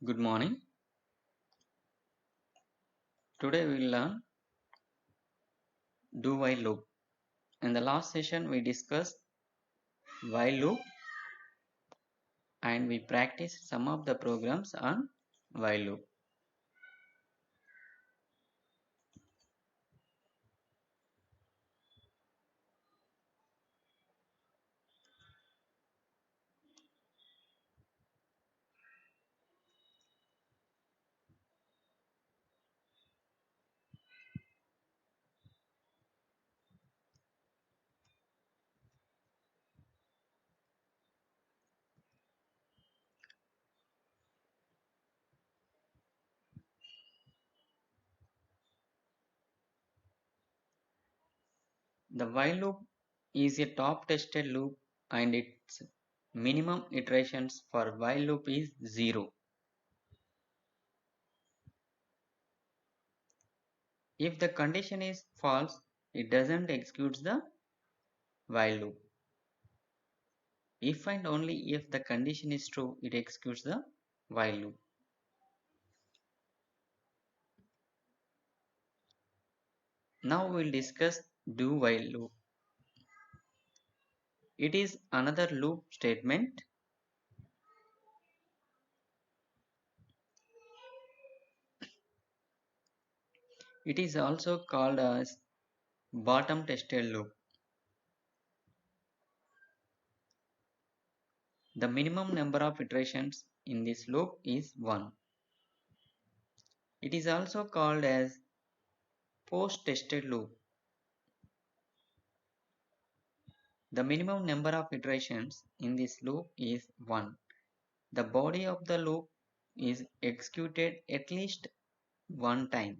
Good morning. Today we will learn do while loop. In the last session we discussed while loop and we practiced some of the programs on while loop. The while loop is a top tested loop and its minimum iterations for while loop is 0. If the condition is false, it doesn't execute the while loop. If and only if the condition is true, it executes the while loop. Now we will discuss do while loop. It is another loop statement. It is also called as bottom tested loop. The minimum number of iterations in this loop is 1. It is also called as post tested loop. The minimum number of iterations in this loop is 1. The body of the loop is executed at least one time.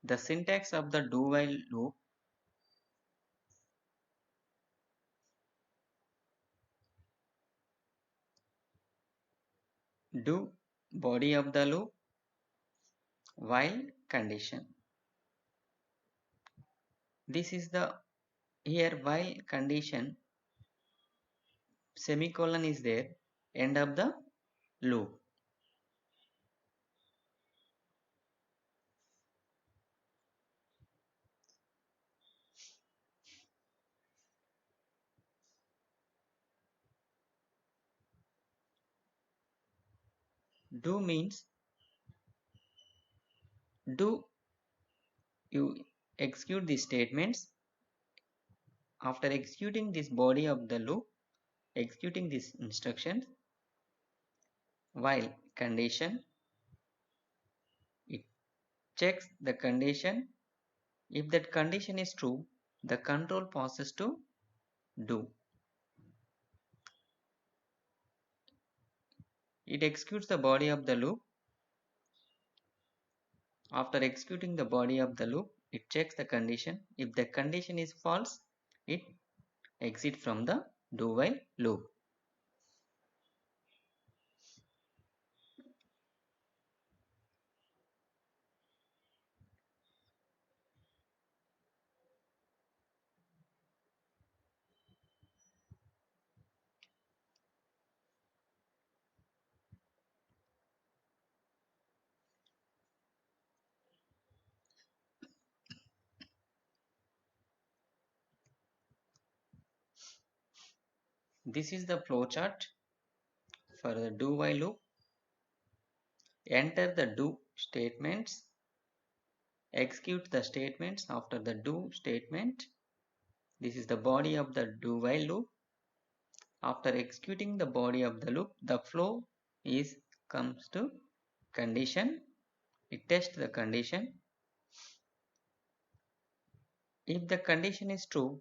The syntax of the do while loop do body of the loop while condition. This is the here while condition semicolon is there, end of the loop. Do means do you execute the statements. After executing this body of the loop, executing these instructions while condition, it checks the condition. If that condition is true, the control passes to do. It executes the body of the loop. After executing the body of the loop, it checks the condition. If the condition is false, it exits from the do while loop. This is the flowchart for the do while loop. Enter the do statements. Execute the statements after the do statement. This is the body of the do while loop. After executing the body of the loop, the flow is comes to condition. It tests the condition. If the condition is true,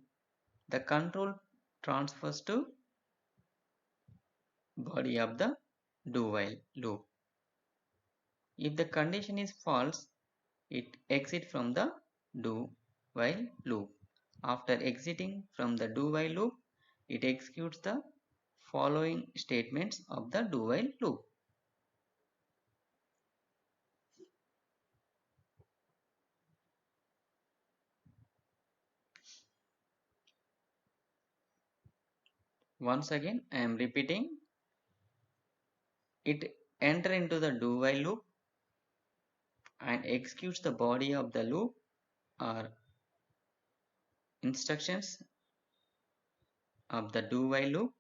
the control transfers to body of the do while loop. If the condition is false, it exits from the do while loop. After exiting from the do while loop, it executes the following statements of the do while loop. Once again I am repeating, it enter into the do while loop and executes the body of the loop or instructions of the do while loop.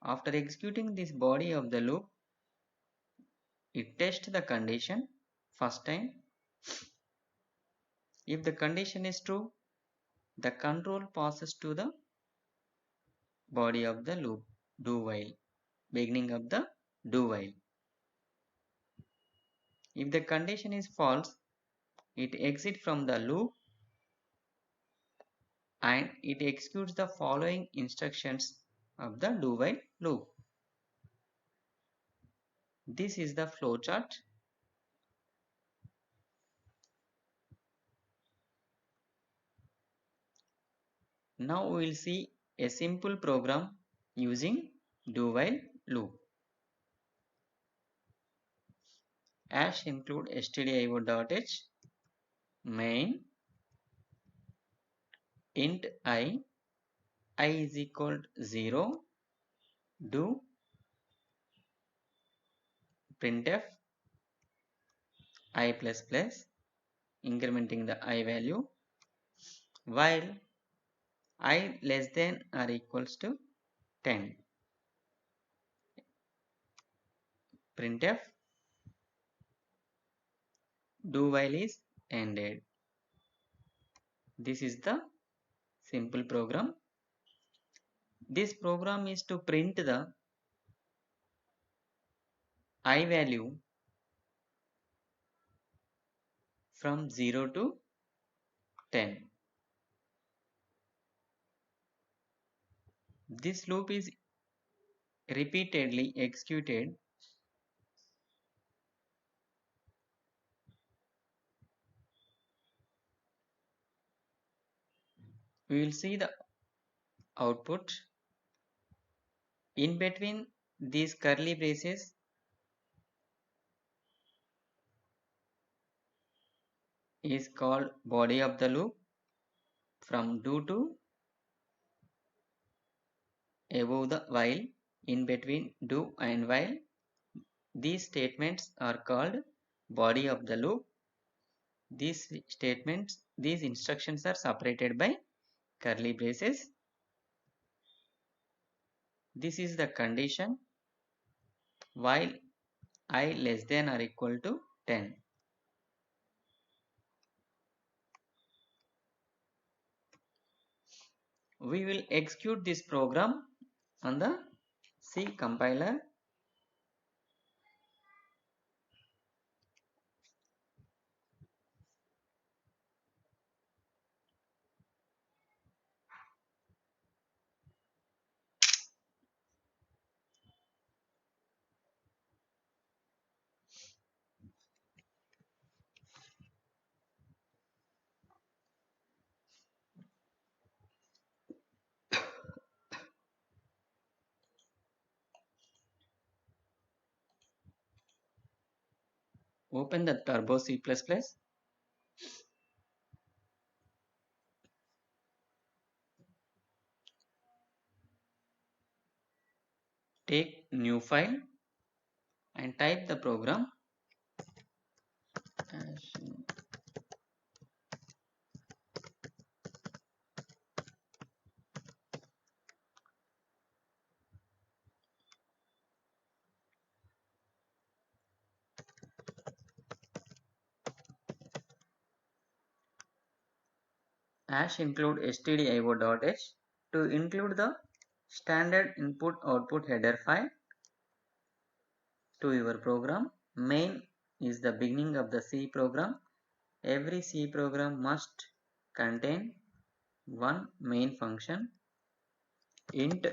After executing this body of the loop, it tests the condition first time. If the condition is true, the control passes to the body of the loop, do while, beginning of the do while. If the condition is false, it exits from the loop and it executes the following instructions of the do while loop. This is the flowchart. Now we will see a simple program using do while loop. Hash include stdio.h main int I is equal to 0, do printf I plus plus, incrementing the I value, while I less than or equals to 10. Printf do while is ended. This is the simple program. This program is to print the I value from 0 to 10. This loop is repeatedly executed we will see the output. In between these curly braces is called body of the loop. From do to above the while, in between do and while, these statements are called body of the loop. These statements, these instructions are separated by curly braces. This is the condition while I less than or equal to 10. We will execute this program on the C compiler. Open the Turbo C++. Take new file and type the program. Hash include stdio.h to include the standard input output header file to your program. Main is the beginning of the C program. Every C program must contain one main function int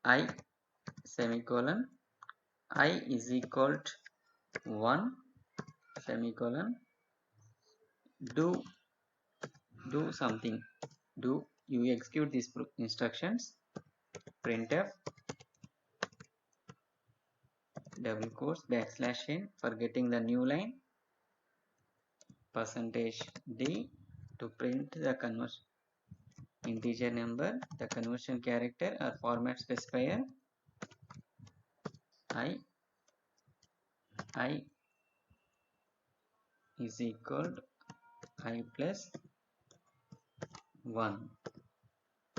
I semicolon I is equal to 1 semicolon do something, do you execute these instructions, printf double quotes \n for getting the new line, %d to print the conversion, integer number, the conversion character or format specifier I is equal to I plus 1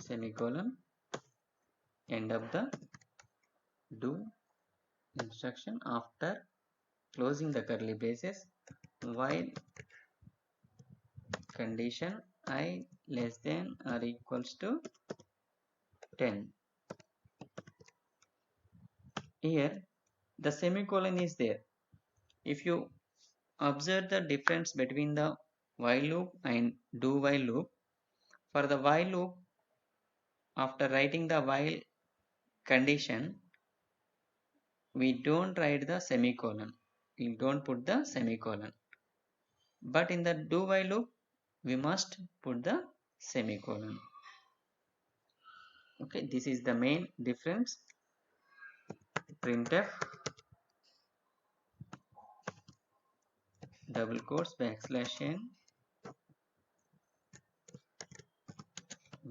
semicolon, end of the do instruction. After closing the curly braces, while condition I less than or equals to 10. Here the semicolon is there. If you observe the difference between the while loop and do while loop, for the while loop, after writing the while condition, we don't write the semicolon. We don't put the semicolon. But in the do while loop, we must put the semicolon. Okay, this is the main difference. Printf double quotes \n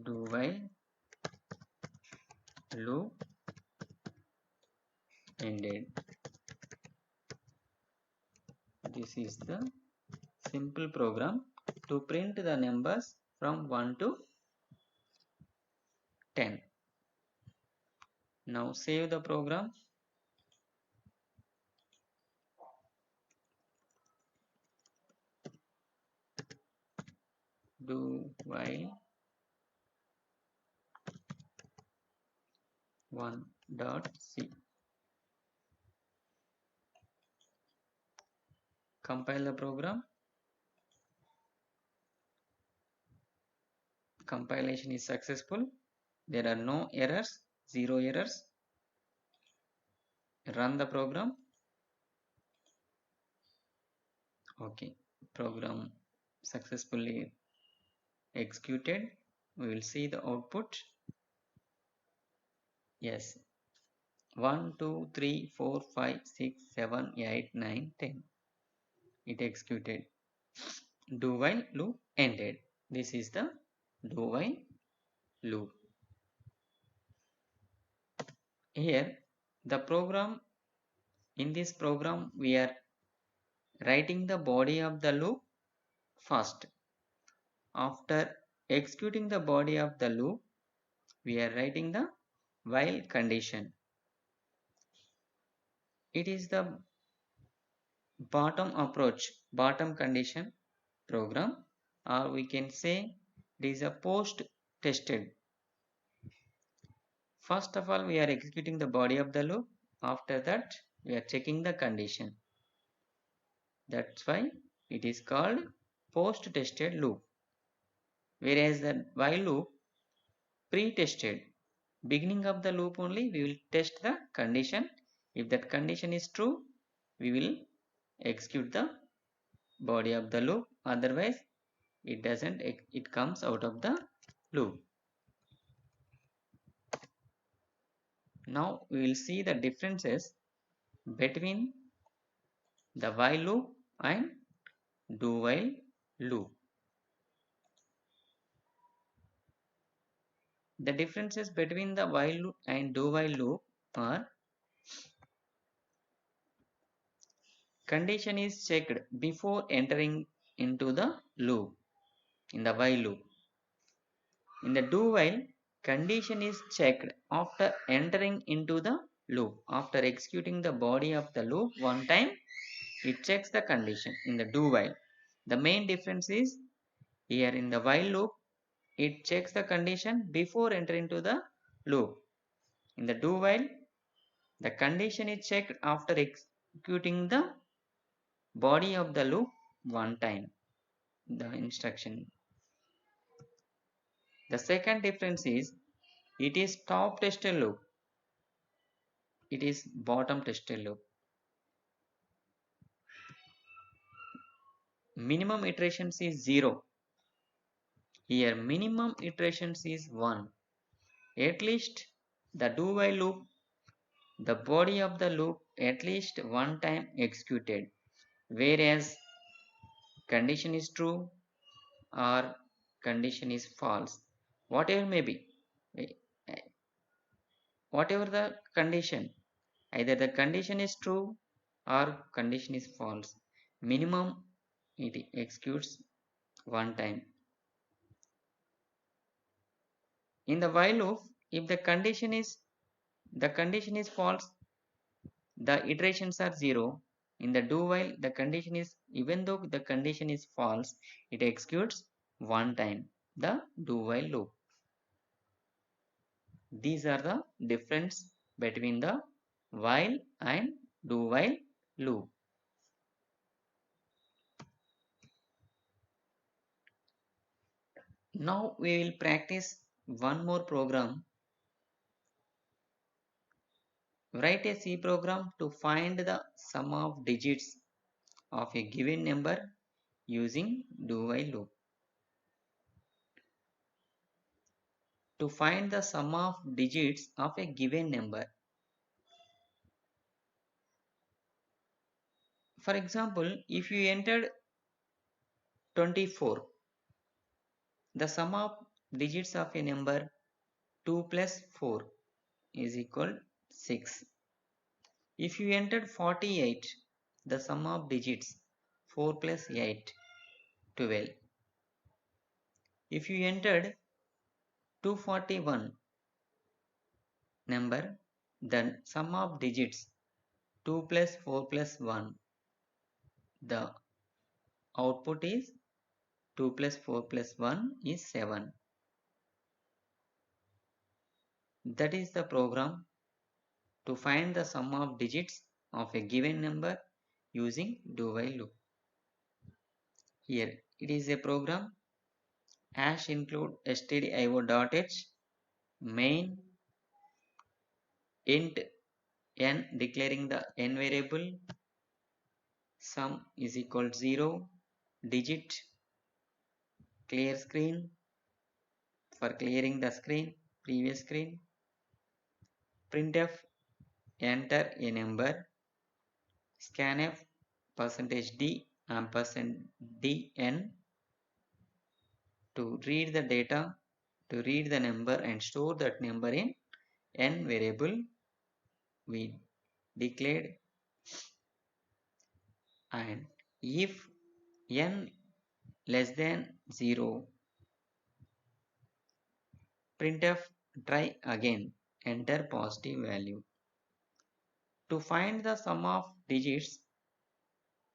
do while loop ended. This is the simple program to print the numbers from 1 to 10. Now save the program. Do while 1.c. Compile the program. Compilation is successful. There are no errors, 0 errors. Run the program. Okay, program successfully executed. We will see the output. Yes, 1, 2, 3, 4, 5, 6, 7, 8, 9, 10. It executed. Do while loop ended. This is the do while loop. Here the program, in this program we are writing the body of the loop first. After executing the body of the loop, we are writing the while condition. It is the bottom approach, bottom condition program, or we can say it is a post tested. First of all, we are executing the body of the loop. After that, we are checking the condition. That's why it is called post tested loop. Whereas the while loop pre-tested, beginning of the loop only we will test the condition. If that condition is true, we will execute the body of the loop. Otherwise, it doesn't, it comes out of the loop. Now we will see the differences between the while loop and do while loop. The differences between the while loop and do while loop are: condition is checked before entering into the loop in the while loop. In the do while, condition is checked after entering into the loop. After executing the body of the loop one time, it checks the condition in the do while. The main difference is here in the while loop, it checks the condition before entering into the loop. In the do while, the condition is checked after executing the body of the loop one time. The instruction. The second difference is it is top tested loop. It is bottom tested loop. Minimum iterations is 0. Here minimum iterations is 1. At least the do while loop, the body of the loop at least one time executed. Whereas condition is true or condition is false, whatever may be, whatever the condition, either the condition is true or condition is false, minimum it executes one time. In the while loop, if the condition is false, the iterations are 0. In the do while, the condition is, even though the condition is false, it executes one time, the do while loop. These are the difference between the while and do while loop. Now we will practice one more program. Write a C program to find the sum of digits of a given number using do while loop. To find the sum of digits of a given number. For example, if you entered 24, the sum of digits of a number 2 plus 4 is equal 6. If you entered 48, the sum of digits 4 plus 8, 12. If you entered 241 number, then sum of digits 2 plus 4 plus 1, the output is 2 plus 4 plus 1 is 7. That is the program to find the sum of digits of a given number using do while loop. Here it is a program hash include stdio.h main int n declaring the n variable, sum is equal to 0, digit, clear screen for clearing the screen, previous screen, printf, enter a number, scanf %d ampersand dn to read the data, to read the number and store that number in n variable we declared, and if n less than 0, printf try again, enter positive value. To find the sum of digits,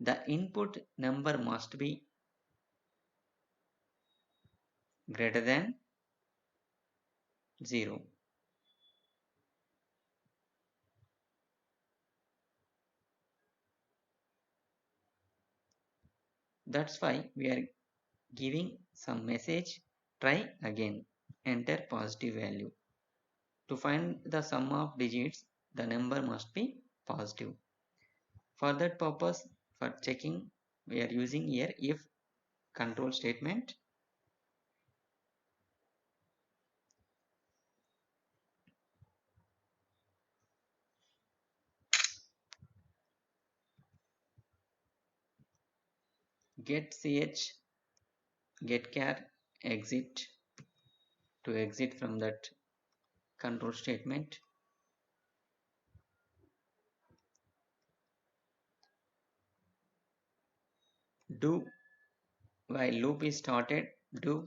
the input number must be greater than 0. That's why we are giving some message, try again, enter positive value. To find the sum of digits, the number must be positive. For that purpose, for checking, we are using here if control statement. Get ch, get char, exit, to exit from that control statement. Do while loop is started, do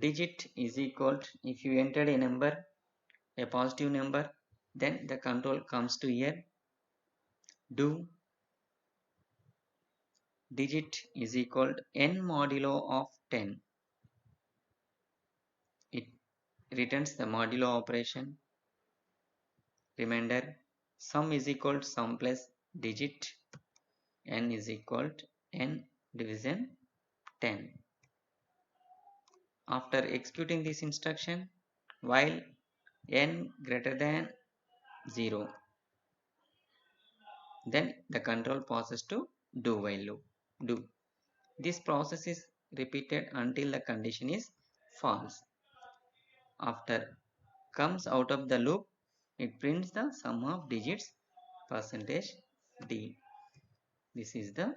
digit is equal to, if you entered a number, a positive number, then the control comes to here, do digit is equal to n modulo of 10. It returns the modulo operation. Reminder, sum is equal to sum plus digit, n is equal to n division 10. After executing this instruction, while n greater than 0, then the control passes to do while loop. Do. This process is repeated until the condition is false. After comes out of the loop, it prints the sum of digits %d. This is the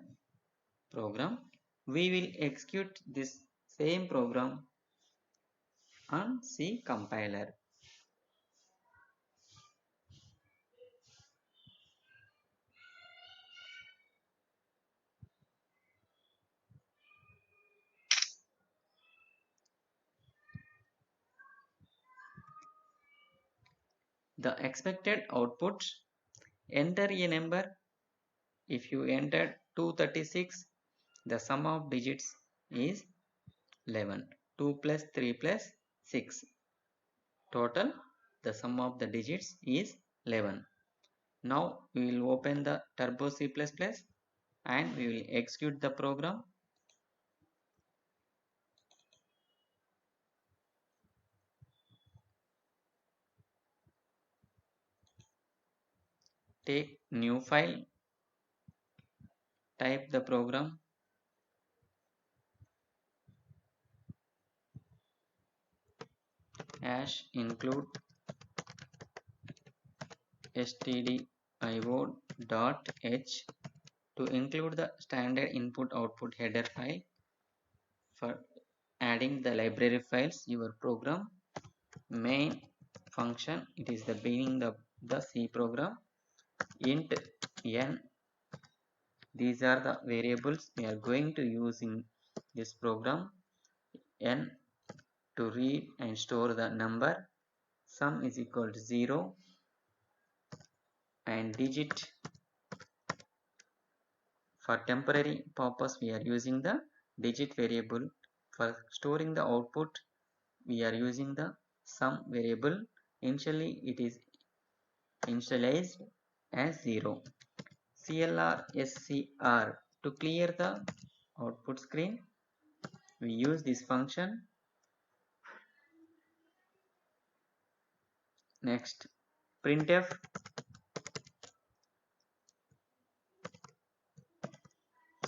program. We will execute this same program on C compiler. The expected output: enter a number. If you entered 236, the sum of digits is 11. 2 plus 3 plus 6. Total, the sum of the digits is 11. Now we will open the Turbo C++ and we will execute the program. Take new file, type the program, hash include stdio.h to include the standard input output header file for adding the library files your program. Main function, it is the beginning of the C program. Int n, these are the variables we are going to use in this program. N to read and store the number, sum is equal to 0, and digit. For temporary purpose we are using the digit variable. For storing the output we are using the sum variable. Initially it is initialized as 0. CLR SCR, to clear the output screen we use this function. Next, printf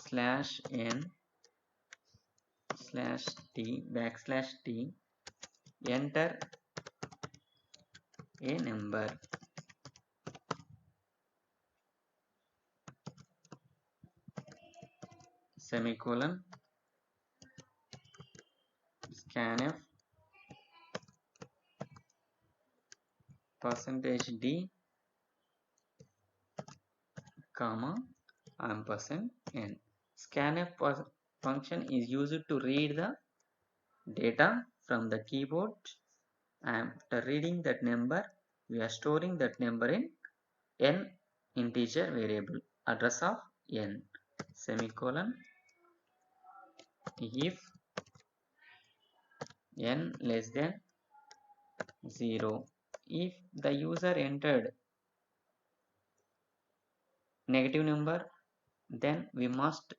/n/t \t, enter a number. Semicolon, scanf %d, comma, %n. Scanf function is used to read the data from the keyboard. After reading that number, we are storing that number in n integer variable, address of n. Semicolon, if n less than 0. If the user entered negative number, then we must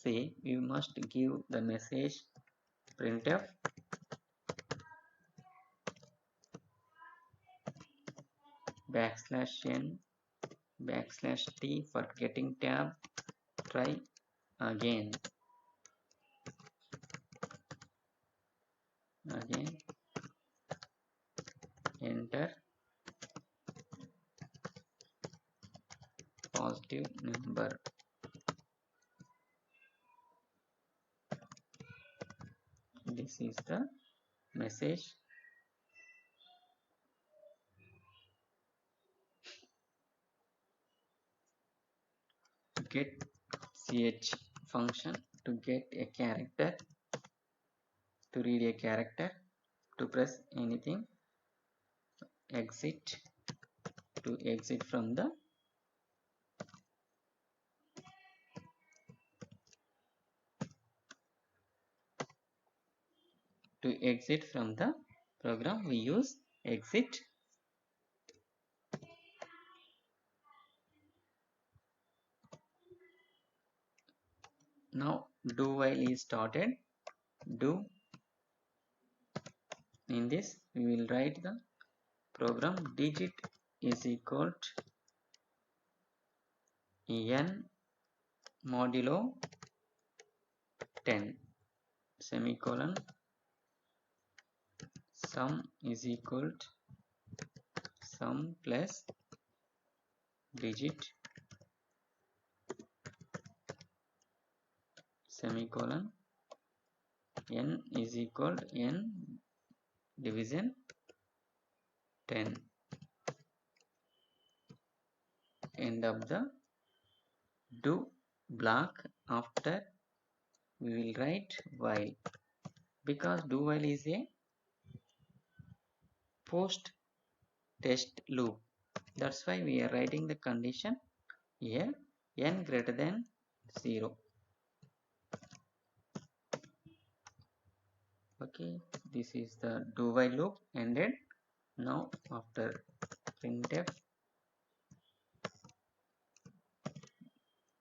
give the message printf \n/t, forgetting tab, try again, enter positive number. This is the message. Get ch function to get a character, to read a character, to press anything. Exit, to exit from the program we use exit. Now do while is started. Do, in this we will write the program digit is equal to n modulo 10, semicolon, sum is equal to sum plus digit, semicolon, n is equal to n division 10. End of the do block. After we will write while, because do while is a post test loop. That's why we are writing the condition here, n greater than 0. Okay, this is the do while loop ended. Now after printf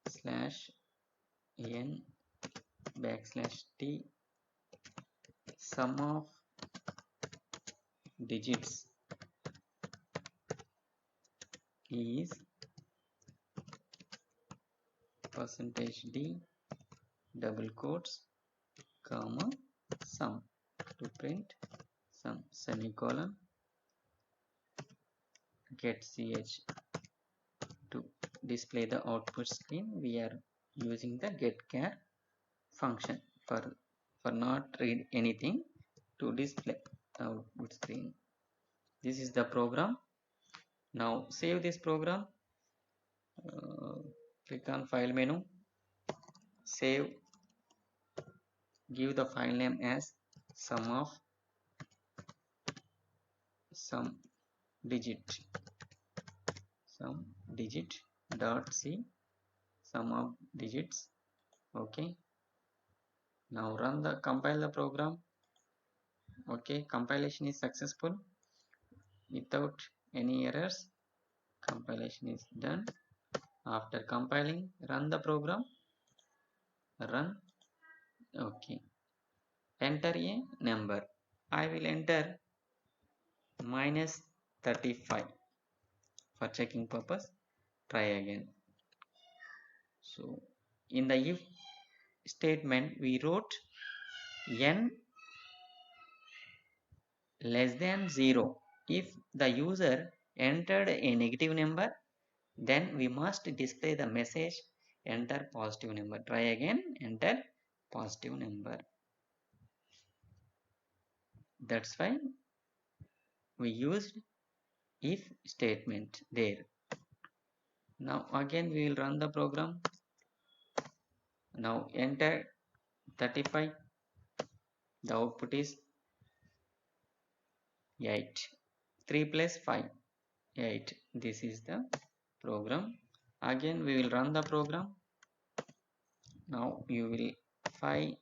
slash n backslash t sum of digits is percentage d double quotes comma sum to print sum semicolon get ch to display the output screen. We are using the getChar function for not read anything, to display output screen. This is the program. Now save this program. Click on file menu, save, give the file name as sum of some digit dot c sum of digits. Okay, now compile the program. Okay, compilation is successful without any errors. Compilation is done. After compiling, run the program. Run. Okay, enter a number. I will enter minus 35 for checking purpose. Try again. So in the if statement we wrote n less than 0. If the user entered a negative number, then we must display the message enter positive number. Try again, enter positive number. That's why we used if statement there. Now again we will run the program. Now enter 35. The output is 8. 3 plus 5, 8. This is the program. Again we will run the program. Now you will 5,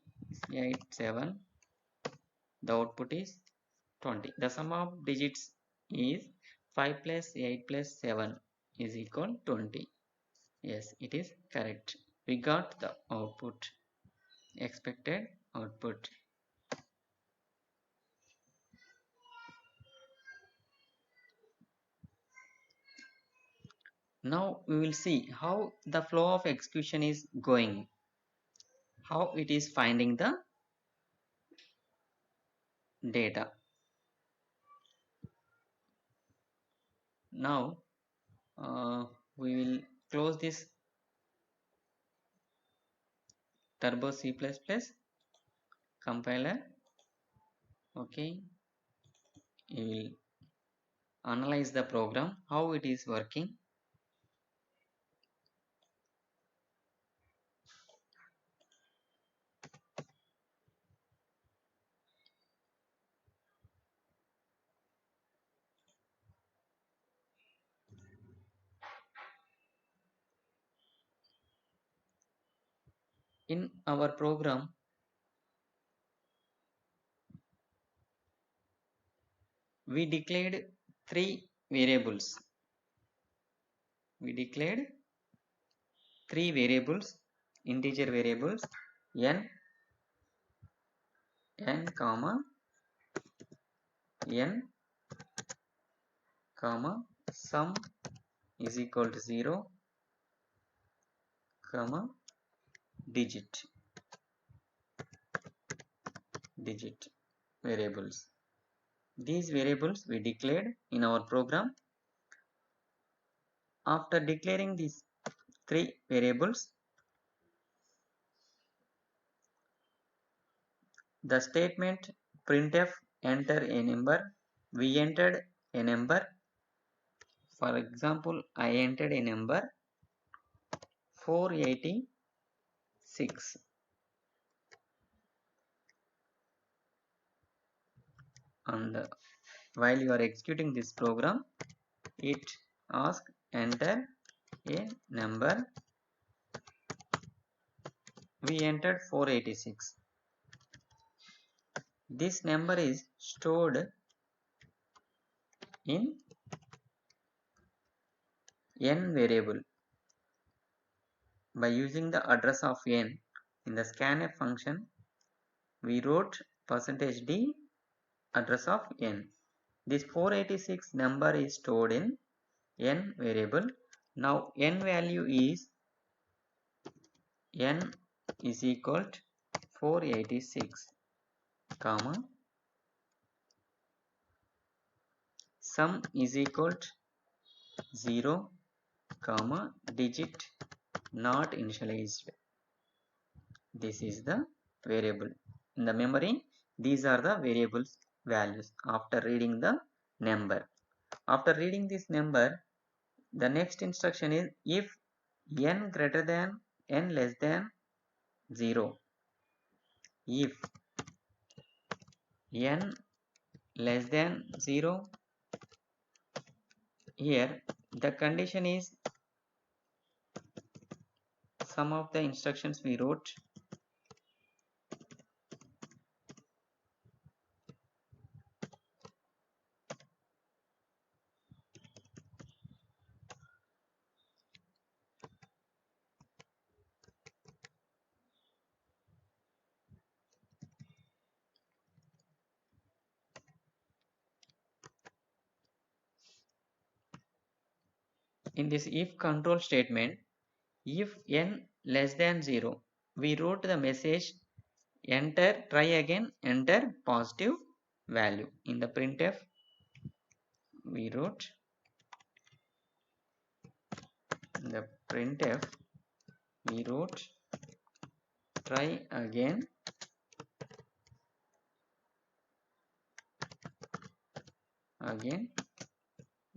8, 7. The output is 20. The sum of digits is 5 plus 8 plus 7 is equal 20. Yes, it is correct. We got the output, expected output. Now we will see how the flow of execution is going, how it is finding the data. Now we will close this Turbo C++ compiler. Okay, you will analyze the program, how it is working. In our program, we declared three variables. We declared three variables, integer variables, n, comma, n, comma, sum is equal to 0, comma, digit variables. These variables we declared in our program. After declaring these three variables, the statement printf enter a number. We entered a number. For example, I entered a number 486. And while you are executing this program, it asks enter a number. We entered 486. This number is stored in n variable by using the address of n. In the scanf function, we wrote %d address of n. This 486 number is stored in n variable. Now n value is n is equal to 486, comma, sum is equal to 0, comma, digit not initialized. This is the variable. In the memory, these are the variables values after reading the number. After reading this number, the next instruction is if n greater than n less than 0. If n less than 0, here the condition is some of the instructions we wrote. In this if control statement, if n less than 0, we wrote the message enter, try again, enter positive value. In the printf, we wrote try again,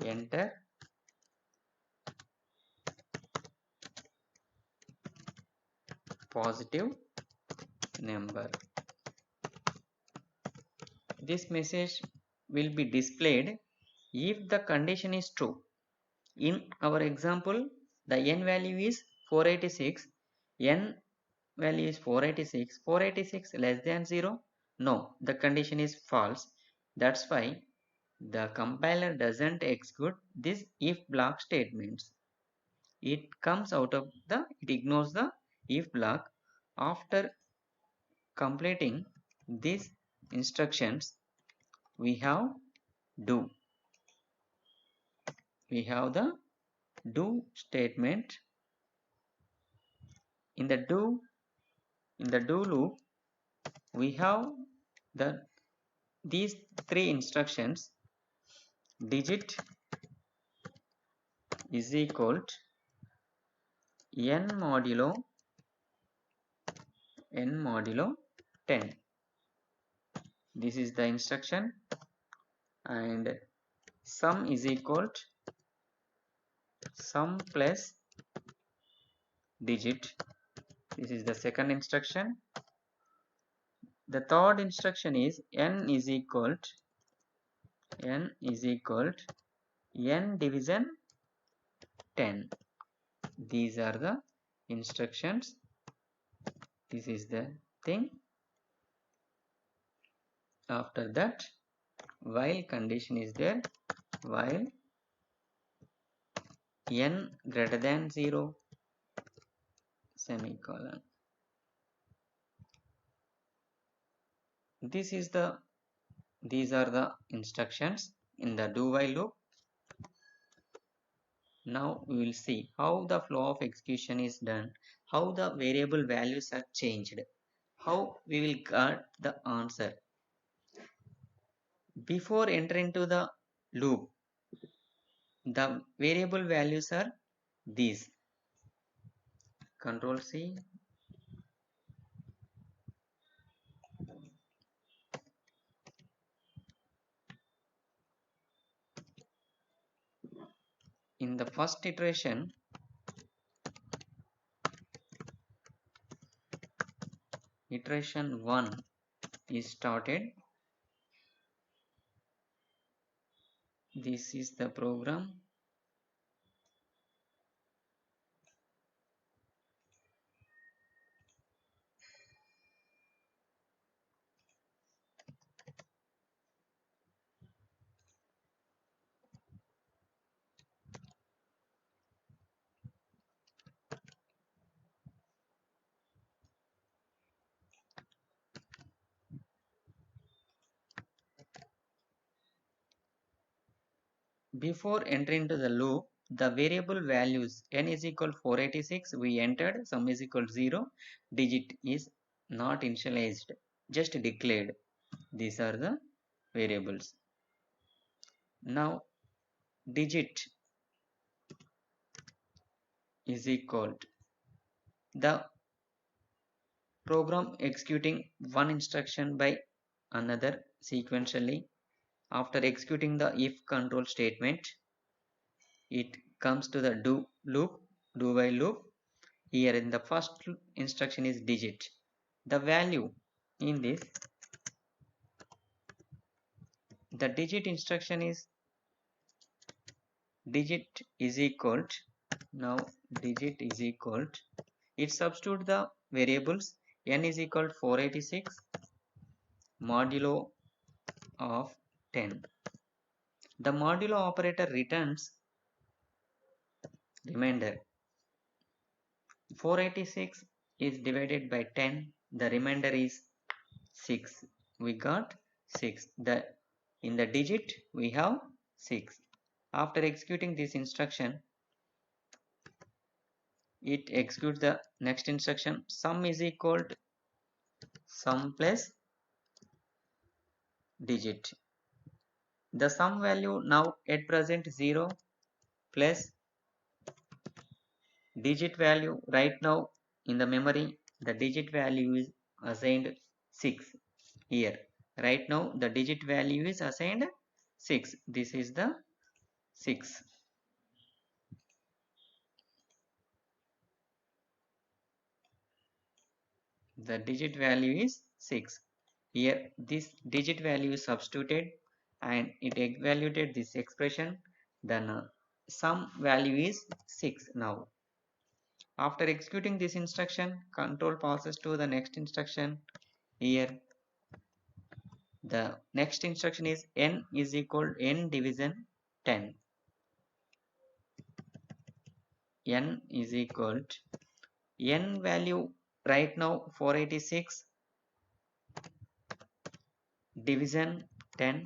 enter positive number. This message will be displayed if the condition is true. In our example, the n value is 486, n value is 486, 486 less than 0? No, the condition is false. That's why the compiler doesn't execute this if block statements. It ignores the if block. After completing these instructions, we have do. We have the do statement. In the do loop, we have these three instructions. Digit is equal to n modulo 10. This is the instruction. And sum is equal to sum plus digit. This is the second instruction. The third instruction is n is equal to n division 10. These are the instructions. This is the thing. After that, while condition is there, while n greater than 0, semicolon. These are the instructions in the do while loop. Now we will see how the flow of execution is done, how the variable values are changed, how we will get the answer. Before entering to the loop, the variable values are these. Control C. in the first iteration, iteration 1 is started. This is the program. Before entering into the loop, the variable values n is equal 486 we entered, sum is equal 0, digit is not initialized, just declared. These are the variables. Now digit is equal to the program executing one instruction by another sequentially. After executing the if control statement, it comes to the do while loop. Here in the first instruction is digit. The value in this, the digit instruction is digit is equal to, now digit is equal to, it substitute the variables n is equal to 486 modulo of 10. The modulo operator returns remainder. 486 is divided by 10, the remainder is 6. We got 6. In the digit we have 6. After executing this instruction, it executes the next instruction. Sum is equal to sum plus digit. The sum value now at present 0 plus digit value. Right now in the memory, the digit value is assigned 6. Here right now the digit value is assigned 6. This is the 6. The digit value is 6. Here this digit value is substituted and it evaluated this expression. Then sum value is 6 now. After executing this instruction, control passes to the next instruction. Here the next instruction is n is equal to n division 10. N is equal to n value right now 486 division 10.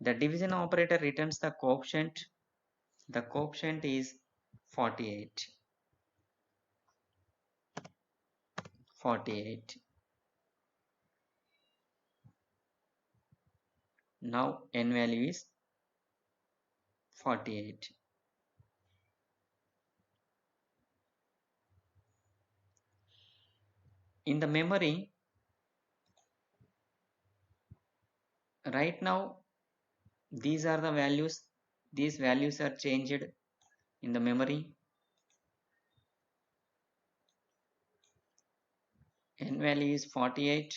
The division operator returns the coefficient. The coefficient is 48. 48. Now n value is 48. In the memory, right now these are the values. These values are changed in the memory. N value is 48.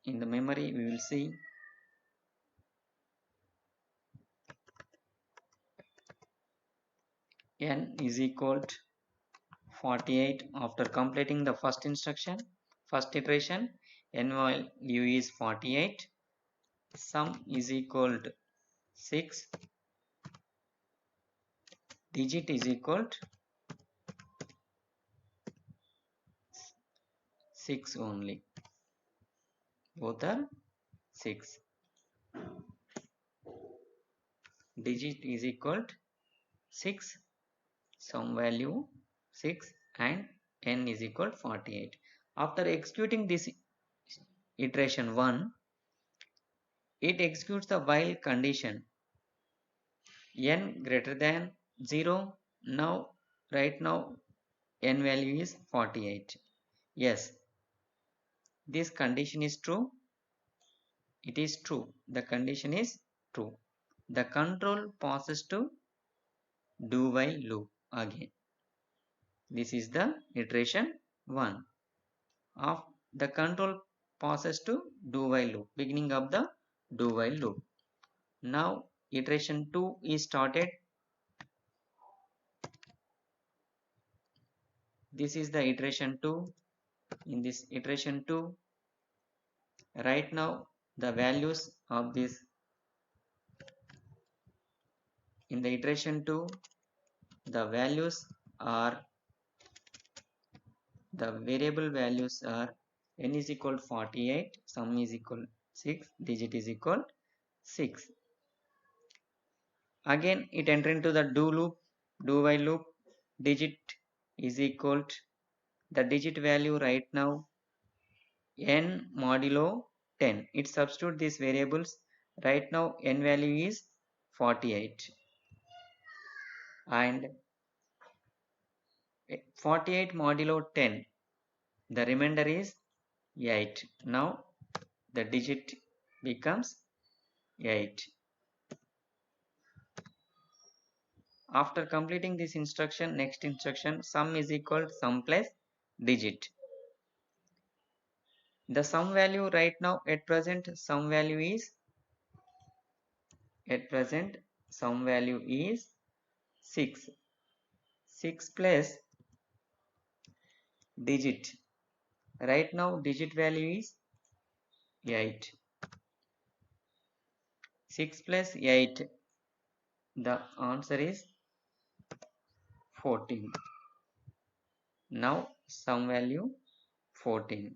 In the memory we will see n is equal to 48. After completing the first instruction, first iteration, n value is 48. Sum is equal to 6. Digit is equal to 6 only. Both are 6. Digit is equal to 6. Sum value 6 and n is equal to 48. After executing this iteration 1, it executes the while condition n greater than 0. Now right now n value is 48. Yes, this condition is true. It is true. The condition is true. the control passes to do while loop again. This is the iteration 1 of the control passes to do while loop, beginning of the do while loop. Now iteration 2 is started. This is the iteration 2. In this iteration 2, right now the values of this, in the iteration 2, the values are, the variable values are n is equal 48, sum is equal 6, digit is equal 6. Again it enter into the do loop, do while loop, digit is equal to the digit value right now n modulo 10. It substitute these variables. Right now n value is 48 and 48 modulo 10, the remainder is 8. Now the digit becomes 8. After completing this instruction, next instruction, sum is equal to sum plus digit. The sum value right now at present, sum value is 6. 6 plus digit. Right now digit value is 8. 6 plus 8. The answer is 14. Now sum value 14.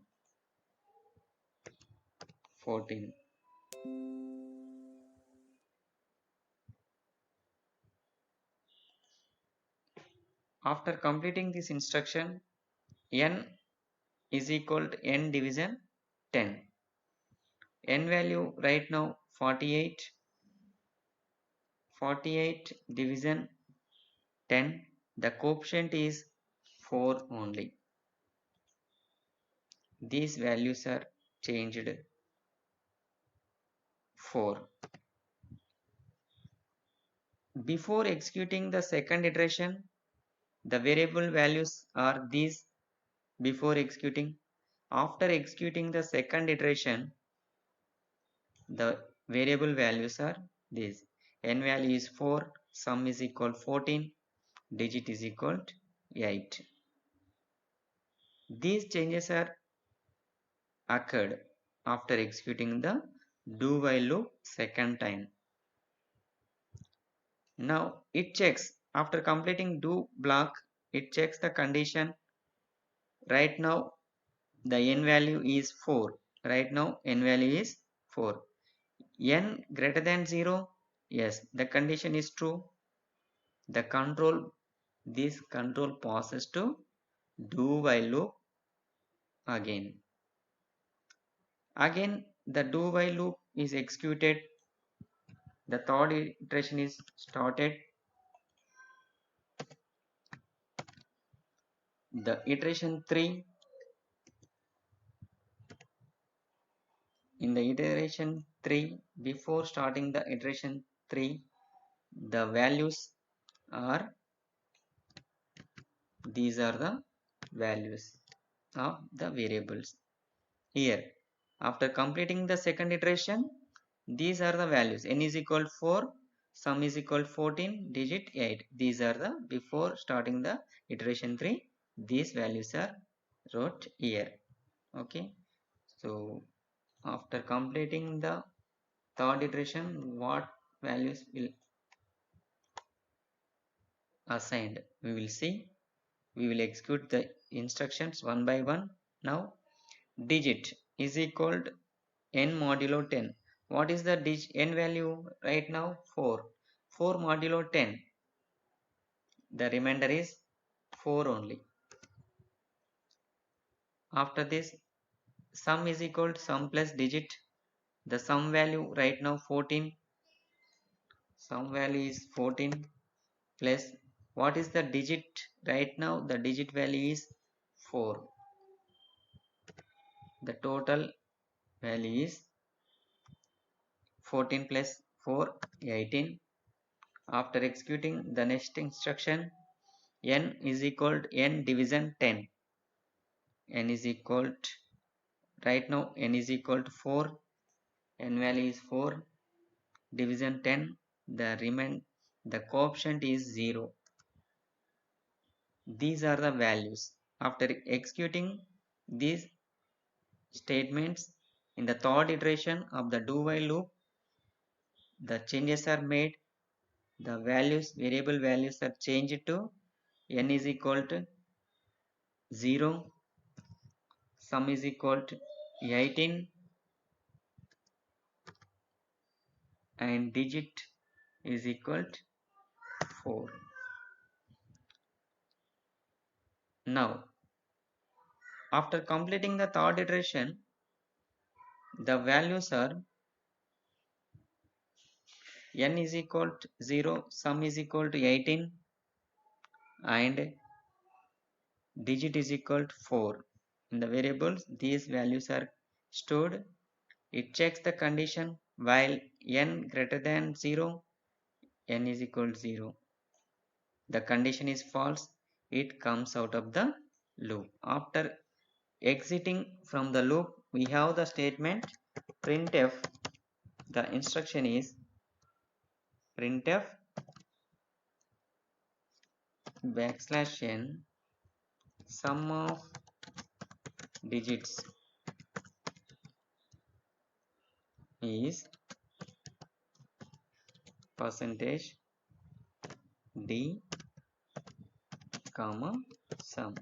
14. After completing this instruction, n is equal to n division 10. N value right now 48. 48 division 10. The coefficient is 4 only. These values are changed 4. Before executing the second iteration, the variable values are these before executing. After executing the second iteration, the variable values are these. N value is 4, sum is equal 14, digit is equal to 8. These changes are occurred after executing the do while loop second time. Now it checks, after completing do block, it checks the condition. Right now the n value is 4. Right now n value is 4. N greater than 0, yes, the condition is true. The control, this control passes to do while loop again. Again the do while loop is executed. The third iteration is started. The iteration 3, in the iteration 3, before starting the iteration 3, the values are, these are the values of the variables. Here after completing the second iteration, these are the values. N is equal to 4, sum is equal to 14, digit 8. These are the before starting the iteration 3. These values are wrote here. Okay. So after completing the third iteration, what values will assigned? We will see. We will execute the instructions one by one. Now digit is equal to n modulo 10. What is the n value right now? 4. 4 modulo 10. The remainder is 4 only. After this, sum is equal to sum plus digit. The sum value right now 14. Sum value is 14 plus what is the digit right now? The digit value is 4. The total value is 14 plus 4, 18. After executing the next instruction, n is equal to n division 10. N is equal to, right now n is equal to 4. N value is 4. Division 10, the coefficient is 0. These are the values. After executing these statements in the third iteration of the do while loop, the changes are made. The values, variable values are changed to n is equal to 0, sum is equal to 18, and digit is equal to 4. Now, after completing the third iteration, the values are n is equal to 0, sum is equal to 18, and digit is equal to 4. In the variables, these values are stored. It checks the condition while n greater than 0, n is equal to 0. The condition is false, it comes out of the loop. After exiting from the loop, we have the statement printf. The instruction is printf \n sum of digits is percentage d comma sum.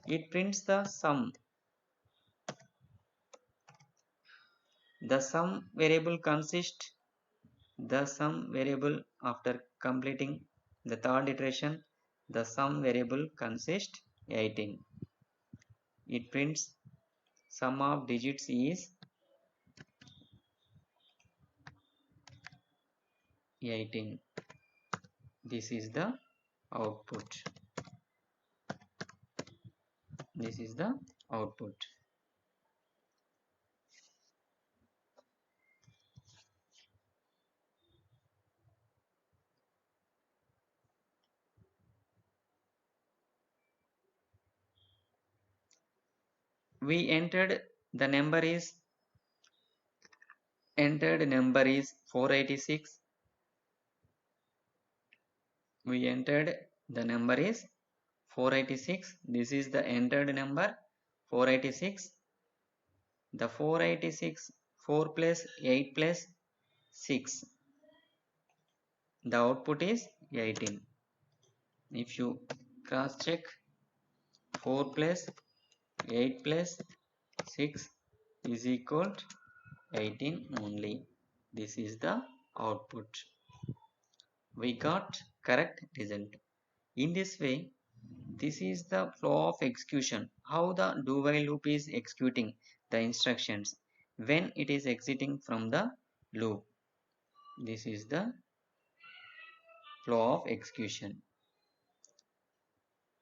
It prints the sum. The sum variable consists the sum variable after completing the third iteration. The sum variable consists 18. It prints sum of digits is 18. This is the output. This is the output. We entered number is 486. We entered the number is 486. This is the entered number 486. The 486, 4 plus 8 plus 6. The output is 18. If you cross check, 4 plus 8 plus 6 is equal to 18 only. This is the output. We got correct result. In this way, this is the flow of execution. How the do while loop is executing the instructions when it is exiting from the loop. This is the flow of execution.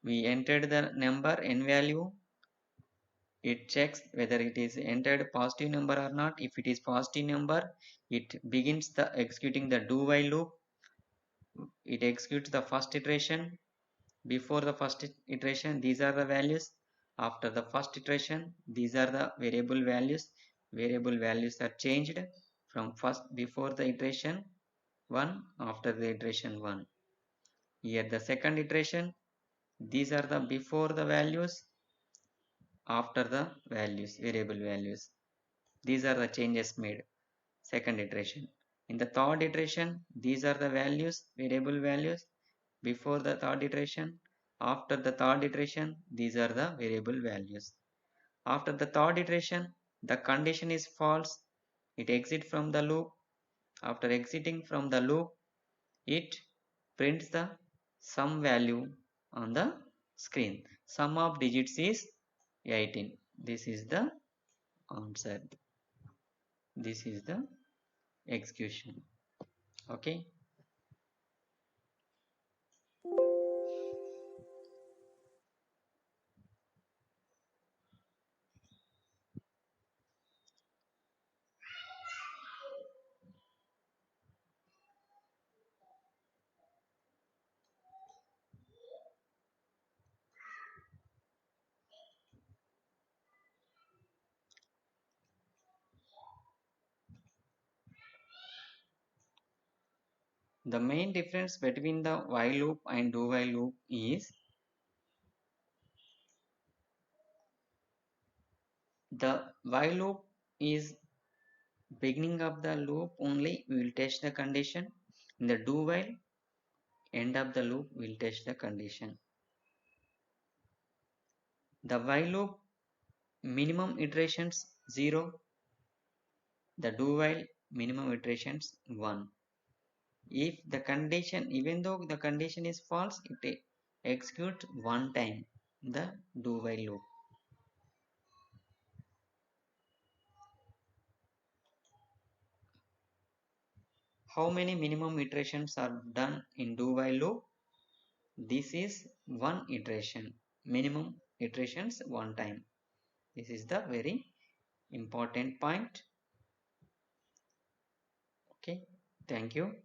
We entered the number n value. It checks whether it is entered positive number or not. If it is positive number, it begins the executing the do while loop. It executes the first iteration. Before the first iteration, these are the values. After the first iteration, these are the variable values. Variable values are changed from before the iteration 1, after the iteration 1. Here the second iteration, these are the before the values, after the values, variable values. These are the changes made. Second iteration. In the third iteration, these are the values, variable values. Before the third iteration, after the third iteration, these are the variable values. After the third iteration, the condition is false. It exits from the loop. After exiting from the loop, it prints the sum value on the screen. Sum of digits is 18. This is the answer. This is the execution. Okay. The main difference between the while loop and do while loop is the while loop is beginning of the loop only we will test the condition. In the do while, end of the loop will test the condition. The while loop minimum iterations 0, the do while minimum iterations 1. If the condition, even though the condition is false, it executes one time the do while loop. How many minimum iterations are done in do while loop? This is one iteration, minimum iterations one time. This is the very important point. Okay, thank you.